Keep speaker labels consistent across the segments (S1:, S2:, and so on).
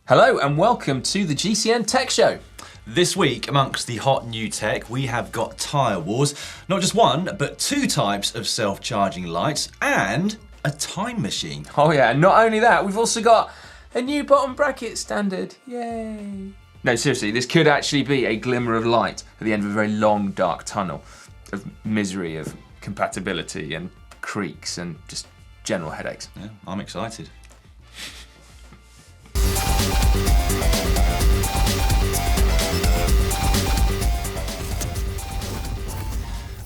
S1: Hello and welcome to the GCN Tech Show.
S2: This week, amongst the hot new tech, we have got tyre wars, not just one, but two types of self-charging lights and a time machine.
S1: Oh yeah, and not only that, we've also got a new bottom bracket standard. Yay. No, seriously, this could actually be a glimmer of light at the end of a very long, dark tunnel of misery, of compatibility and creaks and just general headaches.
S2: Yeah, I'm excited.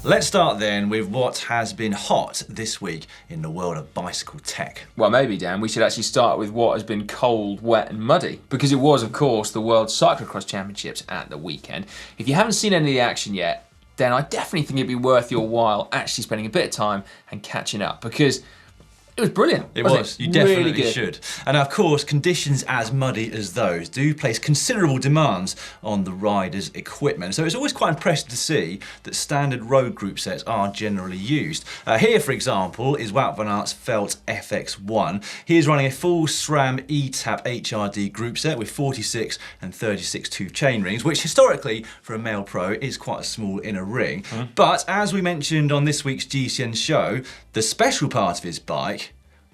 S2: Let's start then with what has been hot this week in the world of bicycle tech.
S1: Well, maybe, Dan, we should actually start with what has been cold, wet and muddy, because it was, of course, the World Cyclocross Championships at the weekend. If you haven't seen any of the action yet, then I definitely think it'd be worth your while actually spending a bit of time and catching up, because it was brilliant.
S2: It was. You definitely
S1: really
S2: should. And of course, conditions as muddy as those do place considerable demands on the rider's equipment. So it's always quite impressive to see that standard road group sets are generally used. Here, for example, is Wout van Aert's Felt FX1. He is running a full SRAM ETAP HRD group set with 46 and 36 tooth chain rings, which historically, for a male pro, is quite a small inner ring. But as we mentioned on this week's GCN show, the special part of his bike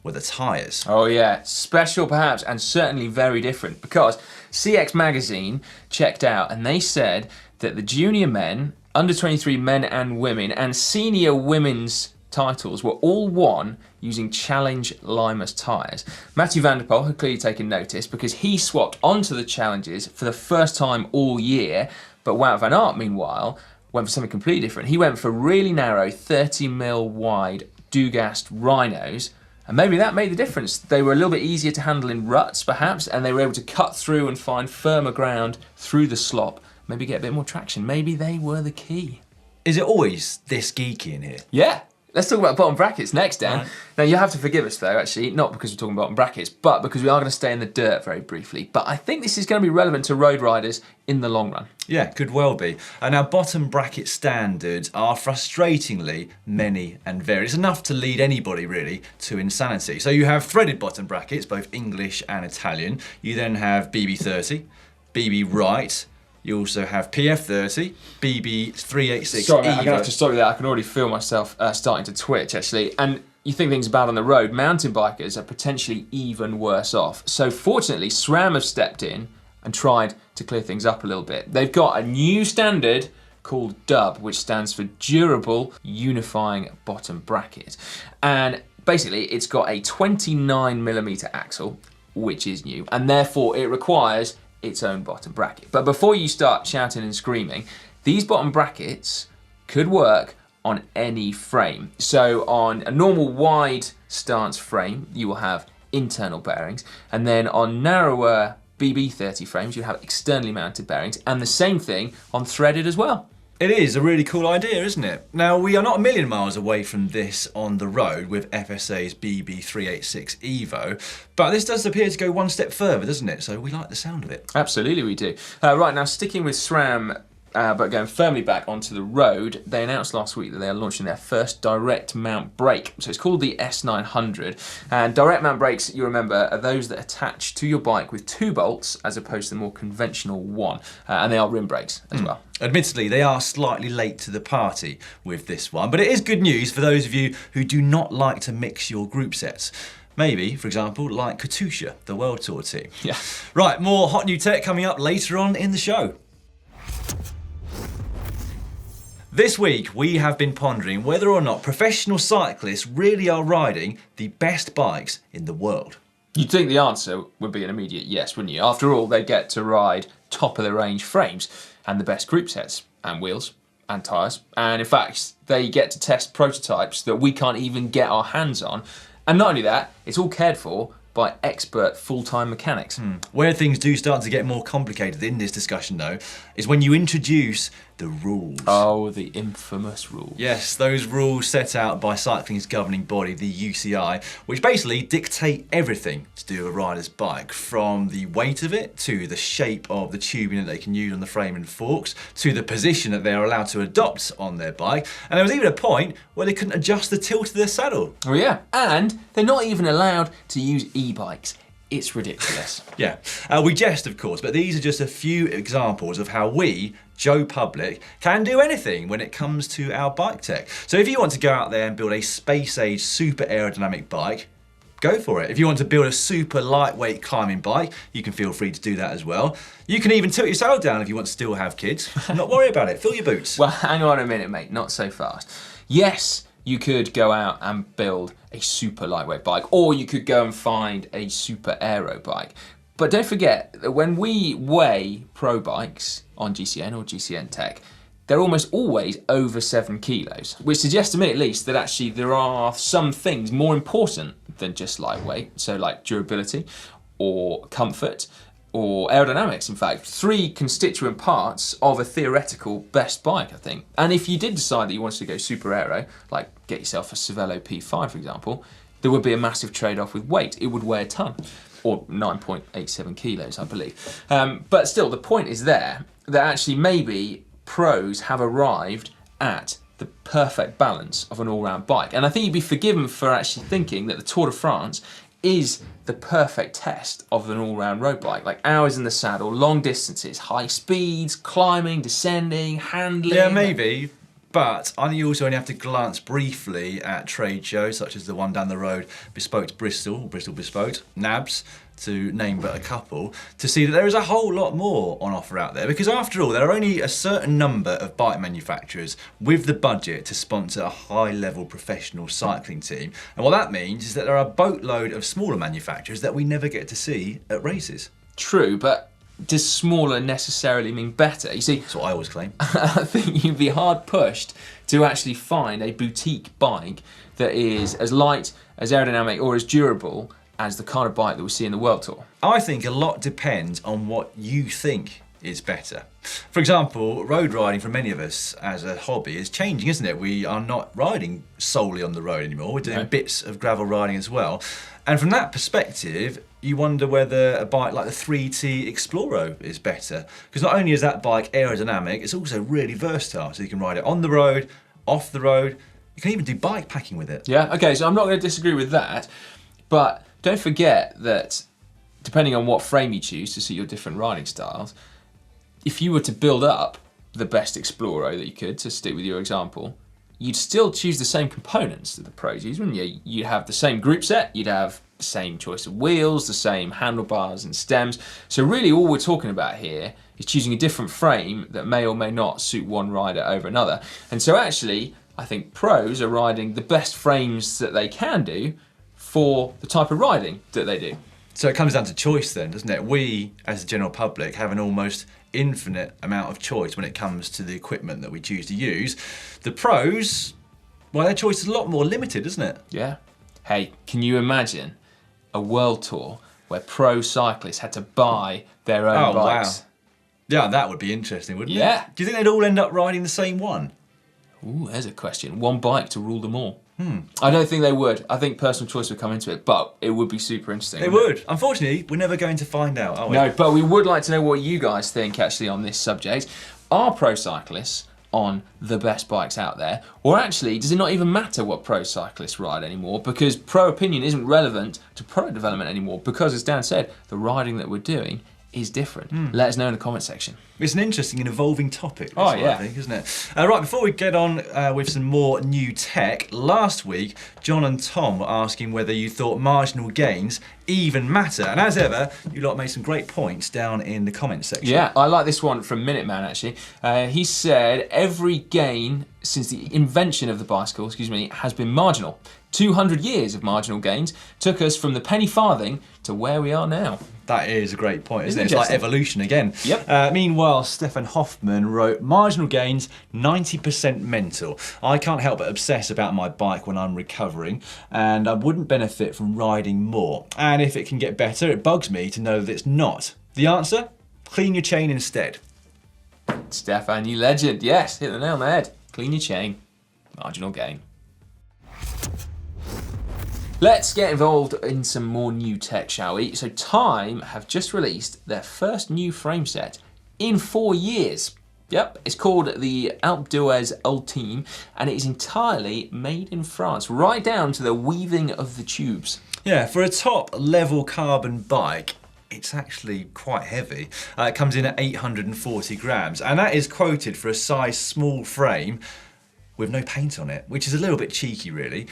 S2: were the tyres.
S1: Oh yeah, special perhaps, and certainly very different, because CX Magazine checked out and they said that the junior men, under 23 men and women, and senior women's titles were all won using Challenge Limas tyres. Matthew van der Poel had clearly taken notice because he swapped onto the Challenges for the first time all year, but Wout van Aert, meanwhile, went for something completely different. He went for really narrow, 30mm wide Dugast Rhinos, and maybe that made the difference. They were a little bit easier to handle in ruts, perhaps, and they were able to cut through and find firmer ground through the slop, maybe get a bit more traction. Maybe they were the key.
S2: Is it always this geeky in here?
S1: Yeah. Let's talk about bottom brackets next, Dan.
S2: Right.
S1: Now, you have to forgive us, though, actually, not because we're talking bottom brackets, but because we are going to stay in the dirt very briefly. But I think this is going to be relevant to road riders in the long run.
S2: Yeah, could well be. And our bottom bracket standards are frustratingly many and varied. It's enough to lead anybody, really, to insanity. So you have threaded bottom brackets, both English and Italian. You then have BB30, BB Right. You also have PF30, BB386
S1: Sorry, mate,
S2: Evo.
S1: I'm going to have to stop you there. I can already feel myself starting to twitch, actually. And you think things are bad on the road, mountain bikers are potentially even worse off. So fortunately, SRAM have stepped in and tried to clear things up a little bit. They've got a new standard called DUB, which stands for Durable Unifying Bottom Bracket. And basically, it's got a 29mm axle, which is new, and therefore it requires its own bottom bracket. But before you start shouting and screaming, these bottom brackets could work on any frame. So on a normal wide stance frame, you will have internal bearings, and then on narrower BB30 frames, you have externally mounted bearings, and the same thing on threaded as well.
S2: It is a really cool idea, isn't it? Now, we are not a million miles away from this on the road with FSA's BB386 Evo, but this does appear to go one step further, doesn't it? So we like the sound of it.
S1: Absolutely we do. Right, now sticking with SRAM, but going firmly back onto the road, they announced last week that they are launching their first direct mount brake. So it's called the S900. And direct mount brakes, you remember, are those that attach to your bike with 2 bolts as opposed to the more conventional one. And they are rim brakes as well.
S2: Admittedly, they are slightly late to the party with this one, but it is good news for those of you who do not like to mix your group sets. Maybe, for example, like Katusha, the World Tour team.
S1: Yeah.
S2: Right, more hot new tech coming up later on in the show. This week, we have been pondering whether or not professional cyclists really are riding the best bikes in the world.
S1: You'd think the answer would be an immediate yes, wouldn't you? After all, they get to ride top-of-the-range frames and the best group sets and wheels and tyres. And in fact, they get to test prototypes that we can't even get our hands on. And not only that, it's all cared for by expert full-time mechanics.
S2: Where things do start to get more complicated in this discussion, though, is when you introduce the rules.
S1: Oh, the infamous rules.
S2: Yes, those rules set out by cycling's governing body, the UCI, which basically dictate everything to do with a rider's bike, from the weight of it, to the shape of the tubing that they can use on the frame and forks, to the position that they are allowed to adopt on their bike. And there was even a point where they couldn't adjust the tilt of their saddle.
S1: Oh yeah, and they're not even allowed to use e-bikes it's ridiculous.
S2: Yeah, we jest, of course, but these are just a few examples of how we, Joe Public, can do anything when it comes to our bike tech. So if you want to go out there and build a space-age super aerodynamic bike, go for it. If you want to build a super lightweight climbing bike, you can feel free to do that as well. You can even tilt your saddle down if you want to still have kids. Not worry about it, fill your boots.
S1: Well, hang on a minute, mate, not so fast. Yes, you could go out and build a super lightweight bike, or you could go and find a super aero bike. But don't forget that when we weigh pro bikes on GCN or GCN Tech, they're almost always over 7 kilos, which suggests to me at least that actually there are some things more important than just lightweight, so like durability or comfort or aerodynamics, in fact. 3 constituent parts of a theoretical best bike, I think. And if you did decide that you wanted to go super aero, like get yourself a Cervelo P5, for example, there would be a massive trade-off with weight. It would weigh a ton, or 9.87 kilos, I believe. But still, the point is there that actually maybe pros have arrived at the perfect balance of an all-round bike. And I think you'd be forgiven for actually thinking that the Tour de France is the perfect test of an all-round road bike. Like hours in the saddle, long distances, high speeds, climbing, descending, handling.
S2: Yeah, maybe. But I think you also only have to glance briefly at trade shows such as the one down the road, Bespoke Bristol, or Bristol Bespoke, NABS, to name but a couple, to see that there is a whole lot more on offer out there. Because after all, there are only a certain number of bike manufacturers with the budget to sponsor a high-level professional cycling team. And what that means is that there are a boatload of smaller manufacturers that we never get to see at races.
S1: True, but does smaller necessarily mean better? You see,
S2: That's what I always claim.
S1: I think you'd be hard pushed to actually find a boutique bike that is as light, as aerodynamic, or as durable as the kind of bike that we see in the World Tour.
S2: I think a lot depends on what you think is better. For example, road riding for many of us as a hobby is changing, isn't it? We are not riding solely on the road anymore. We're doing bits of gravel riding as well. And from that perspective, you wonder whether a bike like the 3T Exploro is better. Because not only is that bike aerodynamic, it's also really versatile. So you can ride it on the road, off the road. You can even do bike packing with it.
S1: Yeah, okay, so I'm not going to disagree with that. But don't forget that depending on what frame you choose to suit your different riding styles, if you were to build up the best Exploro that you could, to stick with your example, you'd still choose the same components that the pros use, wouldn't you? You'd have the same group set, you'd have the same choice of wheels, the same handlebars and stems. So really all we're talking about here is choosing a different frame that may or may not suit one rider over another. And so actually, I think pros are riding the best frames that they can do for the type of riding that they do.
S2: So it comes down to choice then, doesn't it? We, as the general public, have an almost infinite amount of choice when it comes to the equipment that we choose to use. The pros, well, their choice is a lot more limited, isn't it?
S1: Yeah. Hey, can you imagine a world tour where pro cyclists had to buy their own bikes?
S2: Wow. Yeah, that would be interesting, wouldn't it?
S1: Yeah.
S2: Do you think they'd all end up riding the same one?
S1: Ooh, there's a question. One bike to rule them all. I don't think they would. I think personal choice would come into it, but it would be super interesting.
S2: It would. Unfortunately, we're never going to find out, are we?
S1: No, but we would like to know what you guys think actually on this subject. Are pro cyclists on the best bikes out there? Or actually, does it not even matter what pro cyclists ride anymore? Because pro opinion isn't relevant to product development anymore, because as Dan said, the riding that we're doing is different. Let us know in the comment section.
S2: It's an interesting and evolving topic, this
S1: Oh, yeah.
S2: I think, isn't it? Right, before we get on with some more new tech, last week, John and Tom were asking whether you thought marginal gains even matter. And as ever, you lot made some great points down in the comments section.
S1: Yeah, I like this one from Minuteman, actually. He said, every gain since the invention of the bicycle, has been marginal. 200 years of marginal gains took us from the penny farthing to where we are now.
S2: That is a great point, isn't it? It's like evolution again.
S1: Yep.
S2: Meanwhile, Stefan Hoffman wrote, marginal gains, 90% mental. I can't help but obsess about my bike when I'm recovering, and I wouldn't benefit from riding more. And if it can get better, it bugs me to know that it's not. The answer? Clean your chain instead.
S1: Stefan, you legend. Yes, hit the nail on the head. Clean your chain. Marginal gain. Let's get involved in some more new tech, shall we? So Time have just released their first new frame set in 4 years. Yep, it's called the Alpe d'Huez Ultime, and it is entirely made in France, right down to the weaving of the tubes.
S2: Yeah, for a top level carbon bike, it's actually quite heavy. It comes in at 840 grams, and that is quoted for a size small frame with no paint on it, which is a little bit cheeky, really.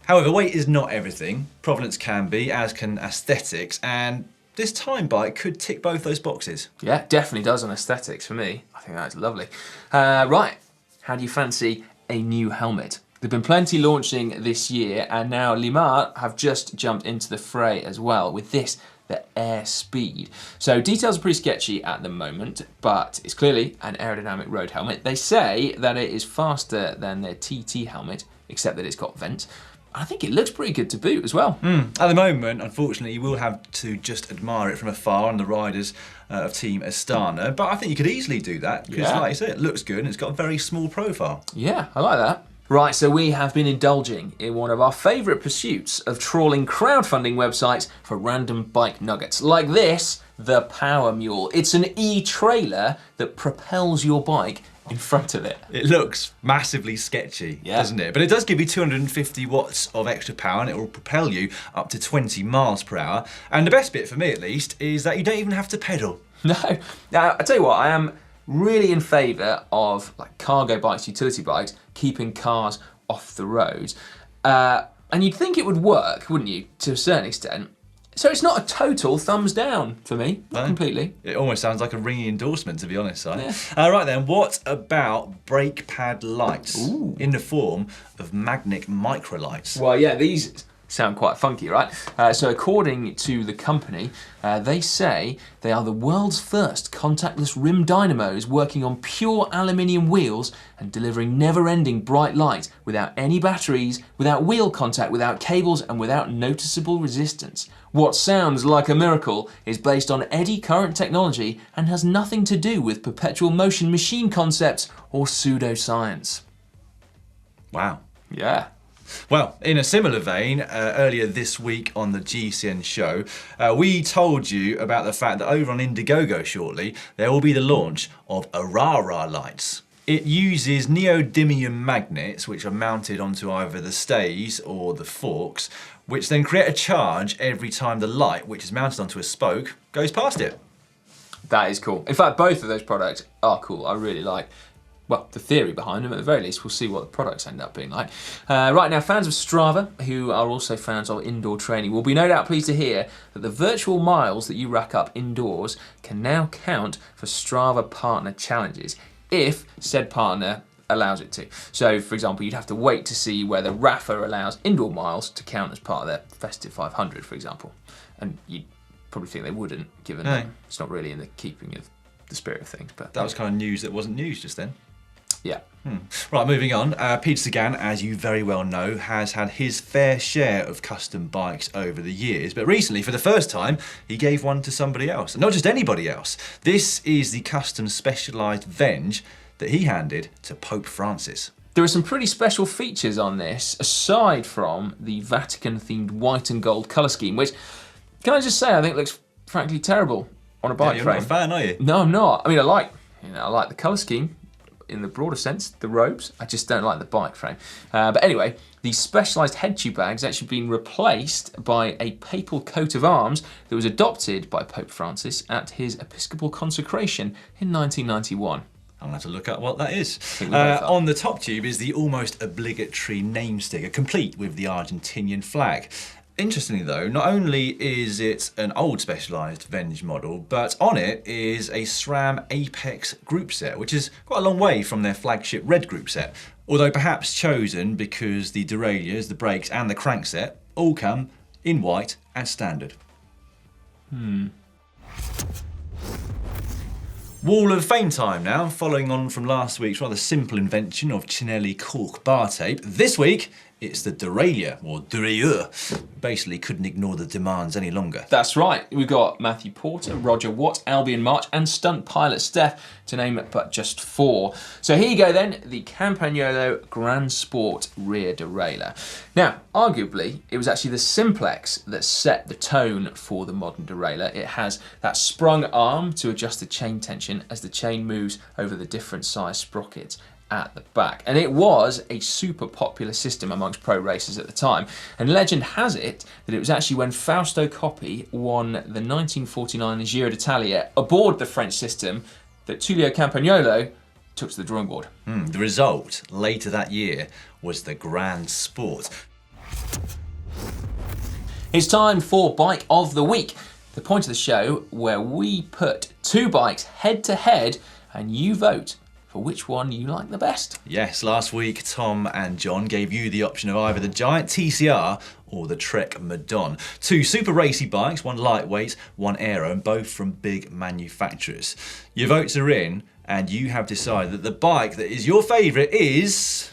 S2: However, weight is not everything. Provenance can be, as can aesthetics, and this time bike could tick both those boxes.
S1: Yeah, definitely does on aesthetics for me. I think that's lovely. Right, how do you fancy a new helmet? There've been plenty launching this year, and now Limar have just jumped into the fray as well with this, the Air Speed. So details are pretty sketchy at the moment, but it's clearly an aerodynamic road helmet. They say that it is faster than their TT helmet, except that it's got vents. I think it looks pretty good to boot as well.
S2: At the moment, unfortunately, you will have to just admire it from afar on the riders of Team Astana, but I think you could easily do that because, like you said, it looks good and it's got a very small profile.
S1: Yeah, I like that. Right, so we have been indulging in one of our favourite pursuits of trawling crowdfunding websites for random bike nuggets, like this, the Power Mule. It's an e-trailer that propels your bike in front of it.
S2: It looks massively sketchy, doesn't it? But it does give you 250 watts of extra power and it will propel you up to 20 miles per hour. And the best bit, for me at least, is that you don't even have to pedal.
S1: No. Now, I tell you what, I am really in favour of like cargo bikes, utility bikes, keeping cars off the road. And you'd think it would work, wouldn't you, to a certain extent? So it's not a total thumbs down for me, not completely.
S2: It almost sounds like a ringing endorsement, to be honest, Si. Right then, what about brake pad lights in the form of magnetic microlights?
S1: Well, yeah, these sound quite funky, right? So according to the company, they say they are the world's first contactless rim dynamos working on pure aluminium wheels and delivering never-ending bright light without any batteries, without wheel contact, without cables, and without noticeable resistance. What sounds like a miracle is based on eddy current technology and has nothing to do with perpetual motion machine concepts or pseudoscience.
S2: Wow.
S1: Yeah.
S2: Well, in a similar vein, earlier this week on the GCN show, we told you about the fact that over on Indiegogo shortly, there will be the launch of Aurora lights. It uses neodymium magnets, which are mounted onto either the stays or the forks, which then create a charge every time the light, which is mounted onto a spoke, goes past it.
S1: That is cool. In fact, both of those products are cool. I really like, well, the theory behind them. At the very least, we'll see what the products end up being like. Right now, fans of Strava, who are also fans of indoor training, will be no doubt pleased to hear that the virtual miles that you rack up indoors can now count for Strava partner challenges, if said partner allows it to. So, for example, you'd have to wait to see whether Rafa allows indoor miles to count as part of their Festive 500, for example. And you'd probably think they wouldn't, given that it's not really in the keeping of the spirit of things. But
S2: that was kind of news that wasn't news just then.
S1: Yeah.
S2: Right, moving on. Peter Sagan, as you very well know, has had his fair share of custom bikes over the years, but recently, for the first time, he gave one to somebody else. And not just anybody else. This is the custom specialised Venge that he handed to Pope Francis.
S1: There are some pretty special features on this, aside from the Vatican-themed white and gold colour scheme, which, can I just say, I think looks frankly terrible on a bike
S2: you're
S1: frame.
S2: Not a fan, are you?
S1: No, I'm not. I mean, I like the colour scheme in the broader sense, the robes. I just don't like the bike frame. But anyway, the specialised head tube bag's actually been replaced by a papal coat of arms that was adopted by Pope Francis at his episcopal consecration in 1991.
S2: I'm going to have to look up what that is. On the top tube is the almost obligatory name sticker, complete with the Argentinian flag. Interestingly though, not only is it an old specialised Venge model, but on it is a SRAM Apex group set, which is quite a long way from their flagship red group set. Although perhaps chosen because the derailleurs, the brakes and the crankset all come in white and standard. Wall of Fame time now, following on from last week's rather simple invention of Chinelli cork bar tape. This week, it's the derailleur, or derailleur. Basically couldn't ignore the demands any longer.
S1: That's right. We've got Matthew Porter, Roger Watt, Albion March, and stunt pilot Steph, to name but just 4. So here you go then, the Campagnolo Grand Sport rear derailleur. Now, arguably, it was actually the Simplex that set the tone for the modern derailleur. It has that sprung arm to adjust the chain tension as the chain moves over the different size sprockets. at the back. And it was a super popular system amongst pro racers at the time. And legend has it that it was actually when Fausto Coppi won the 1949 Giro d'Italia aboard the French system that Tullio Campagnolo took to the drawing board.
S2: The result later that year was the Grand Sport.
S1: It's time for Bike of the Week, the point of the show where we put two bikes head to head and you vote for which one you like the best.
S2: Yes, last week Tom and John gave you the option of either the Giant TCR or the Trek Madon. Two super racy bikes, one lightweight, one aero, and both from big manufacturers. Your votes are in and you have decided that the bike that is your favourite is...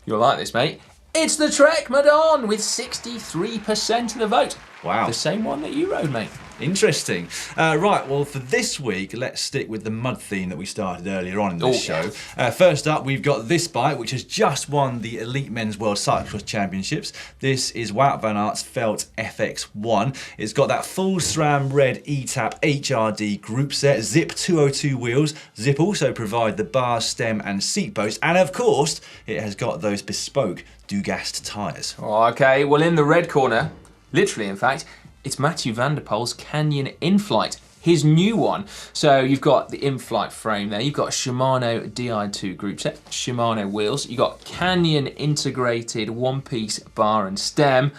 S1: You'll like this, mate. It's the Trek Madon with 63% of the vote.
S2: Wow.
S1: The same one that you rode, mate.
S2: Interesting. Right, well, for this week, let's stick with the mud theme that we started earlier on in this show. First up, we've got this bike, which has just won the Elite Men's World Cyclists Championships. This is Wout van Aert's Felt FX1. It's got that full SRAM red E-Tap HRD group set, Zip 202 wheels. Zip also provide the bar, stem and seat post. And of course, it has got those bespoke Dugast tyres.
S1: Okay, well, in the red corner, literally, in fact, it's Mathieu van der Poel's Canyon In-Flight, his new one. So you've got the In-Flight frame there, you've got Shimano Di2 group set, Shimano wheels, you've got Canyon integrated one-piece bar and stem.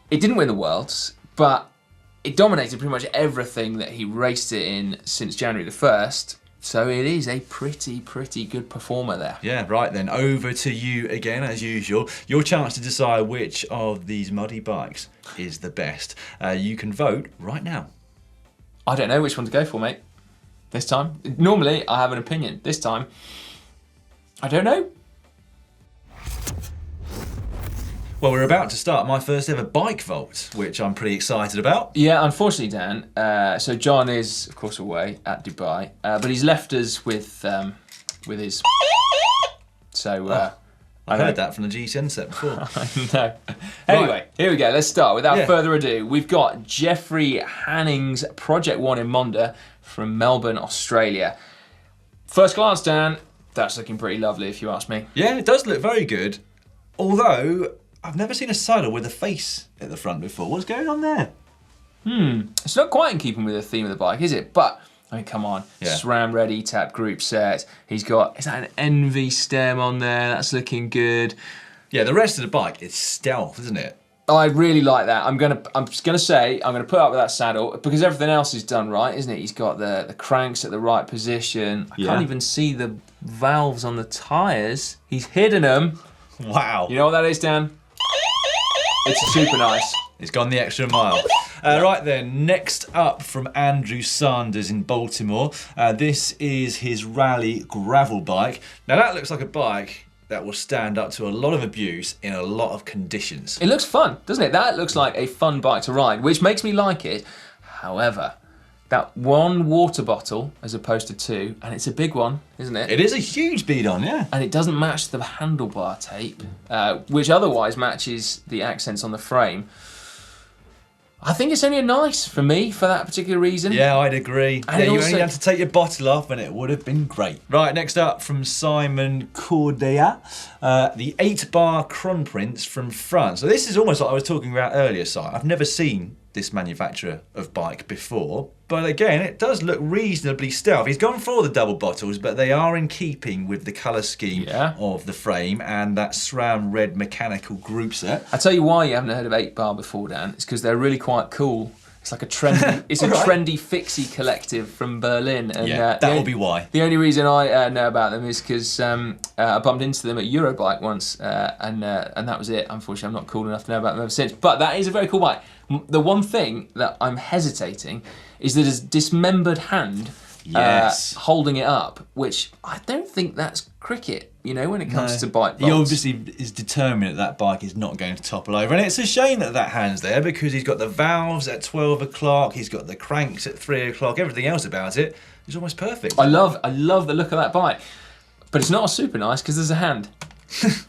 S1: It didn't win the Worlds, but it dominated pretty much everything that he raced it in since January the 1st. So it is a pretty good performer there.
S2: Yeah, right then, over to you again as usual. Your chance to decide which of these muddy bikes is the best. You can vote right now.
S1: I don't know which one to go for, mate. This time. Normally, I have an opinion. This time, I don't know.
S2: Well, we're about to start my first ever bike vault, which I'm pretty excited about.
S1: Yeah, unfortunately, Dan. So John is, of course, away at Dubai, but he's left us with his. So
S2: I heard that from the GCN set before.
S1: No. Anyway, Here we go. Let's start. Without further ado, we've got Jeffrey Hanning's Project One in Monda from Melbourne, Australia. First glance, Dan, that's looking pretty lovely, if you ask me.
S2: Yeah, it does look very good. Although I've never seen a saddle with a face at the front before. What's going on there?
S1: It's not quite in keeping with the theme of the bike, is it? But, I mean, come on.
S2: Yeah.
S1: SRAM Red E-Tap group set. He's got, is that an Envy stem on there? That's looking good.
S2: Yeah, the rest of the bike is stealth, isn't it?
S1: I really like that. I'm just gonna say I'm gonna put up with that saddle because everything else is done right, isn't it? He's got the cranks at the right position. I can't even see the valves on the tyres. He's hidden them.
S2: Wow.
S1: You know what that is, Dan? It's super nice.
S2: It's gone the extra mile. Right then, next up from Andrew Sanders in Baltimore. This is his rally gravel bike. Now that looks like a bike that will stand up to a lot of abuse in a lot of conditions.
S1: It looks fun, doesn't it? That looks like a fun bike to ride, which makes me like it. However, that one water bottle as opposed to two, and it's a big one, isn't it?
S2: It is a huge bead-on, yeah.
S1: And it doesn't match the handlebar tape, which otherwise matches the accents on the frame. I think it's only a nice for me for that particular reason.
S2: Yeah, I'd agree.
S1: And
S2: you
S1: also,
S2: only had to take your bottle off and it would have been great. Right, next up from Simon Cordia, the 8-bar Kronprinz from France. So this is almost like I was talking about earlier, Si. I've never seen this manufacturer of bike before, but again, it does look reasonably stealth. He's gone for the double bottles, but they are in keeping with the colour scheme of the frame and that SRAM red mechanical group set.
S1: I'll tell you why you haven't heard of 8-bar before, Dan. It's because they're really quite cool. It's like a trendy, it's a trendy fixie collective from Berlin. And,
S2: that will be why.
S1: The only reason I know about them is because I bumped into them at Eurobike once, and that was it. Unfortunately, I'm not cool enough to know about them ever since. But that is a very cool bike. The one thing that I'm hesitating is that there's a dismembered hand holding it up, which I don't think that's cricket, you know, when it comes to bike bolts.
S2: He obviously is determined that bike is not going to topple over, and it's a shame that that hand's there because he's got the valves at 12 o'clock, he's got the cranks at 3 o'clock, everything else about it is almost perfect.
S1: I love the look of that bike, but it's not super nice because there's a hand.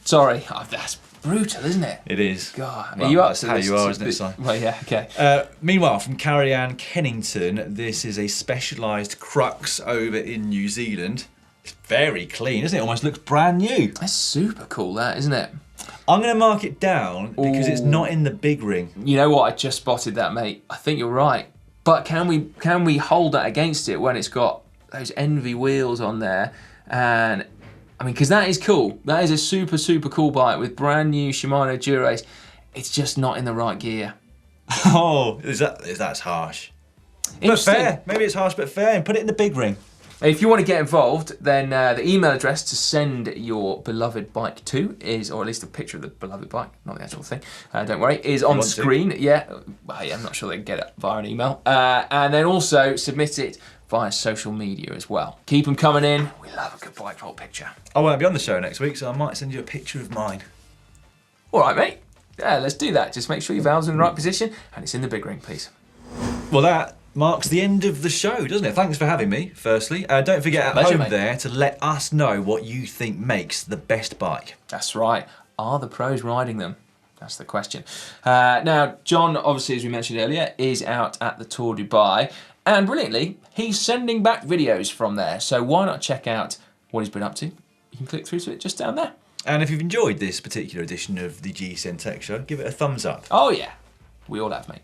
S1: Sorry, that's brutal, isn't it?
S2: It is.
S1: God,
S2: well,
S1: are you up
S2: that's
S1: to
S2: how
S1: this?
S2: you are, isn't it, Si?
S1: Well, yeah, okay.
S2: Meanwhile, from Carrie Ann Kennington, this is a specialised crux over in New Zealand. It's very clean, isn't it? Almost looks brand new.
S1: That's super cool, that, isn't it?
S2: I'm going to mark it down because it's not in the big ring.
S1: You know what? I just spotted that, mate. I think you're right. But can we hold that against it when it's got those Envy wheels on there? And I mean, because that is cool. That is a super, super cool bike with brand new Shimano Dura-Ace. It's just not in the right gear.
S2: Oh, that's harsh. But fair. Maybe it's harsh, but fair. And put it in the big ring.
S1: If you want to get involved, then the email address to send your beloved bike to is, or at least a picture of the beloved bike, not the actual thing, don't worry, is on screen. Yeah, well, I'm not sure they can get it via an email. And then also submit it via social media as well. Keep them coming in. We love a good bike roll picture.
S2: I won't be on the show next week, so I might send you a picture of mine.
S1: All right, mate. Yeah, let's do that. Just make sure your valve's in the right position and it's in the big ring, please.
S2: Well, that marks the end of the show, doesn't it? Thanks for having me, firstly. Don't forget at home there to let us know what you think makes the best bike.
S1: That's right. Are the pros riding them? That's the question. Now, John, obviously, as we mentioned earlier, is out at the Tour Dubai. And brilliantly, he's sending back videos from there. So why not check out what he's been up to? You can click through to it just down there.
S2: And if you've enjoyed this particular edition of the GCN Tech Show, give it a thumbs up.
S1: Oh, yeah. We all have, mate.